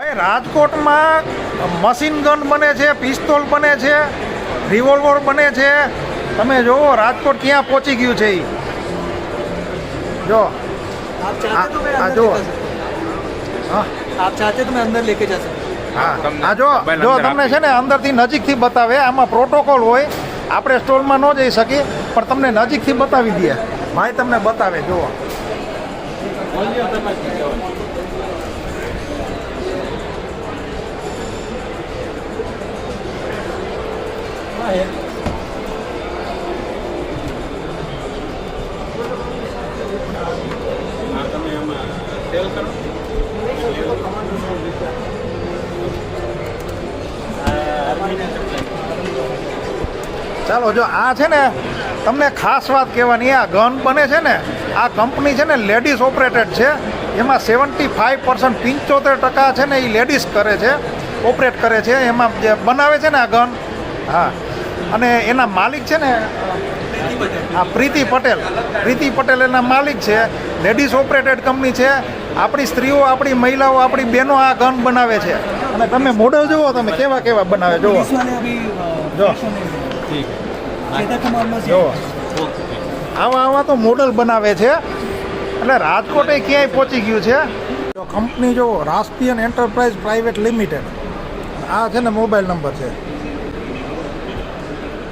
રાજકોટમાં machine gun બને છે, પિસ્તોલ બને છે, રિવોલ્વર બને છે. તમે જુઓ રાજકોટ ક્યાં પહોંચી ગયું છે. જો જો आप चाहते तो मैं अंदर लेके जा सकता હા આ જો તમને છે ને અંદરથી નજીકથી બતાવે. આમાં પ્રોટોકોલ હોય, આપણે સ્ટોલમાં ન જઈ શકીએ, પણ તમને નજીકથી બતાવી દઈએ. ભાઈ તમને બતાવે. જુઓ ચાલો. જો આ છે ને તમને ખાસ વાત કહેવાની, આ ગન બને છે ને, આ કંપની છે ને લેડીઝ ઓપરેટેડ છે. એમાં 75% 75% છે ને એ લેડીઝ કરે છે, ઓપરેટ કરે છે. એમાં જે બનાવે છે ને આ ગન, હા, અને એના માલિક છે ને આ પ્રીતિ પટેલ એના માલિક છે. લેડીઝ ઓપરેટેડ કંપની છે. આપણી સ્ત્રીઓ, આપણી મહિલાઓ, આપણી બહેનો આ ગન બનાવે છે. અને તમે મોડલ જુઓ, તમે કેવા કેવા બનાવે. જુઓ જો જો આવા તો મોડલ બનાવે છે. એટલે રાજકોટ એ ક્યાંય પહોંચી ગયું છે. જો કંપની જો રાસ્પિયન એન્ટરપ્રાઇઝ પ્રાઇવેટ લિમિટેડ, આ છે ને મોબાઈલ નંબર છે.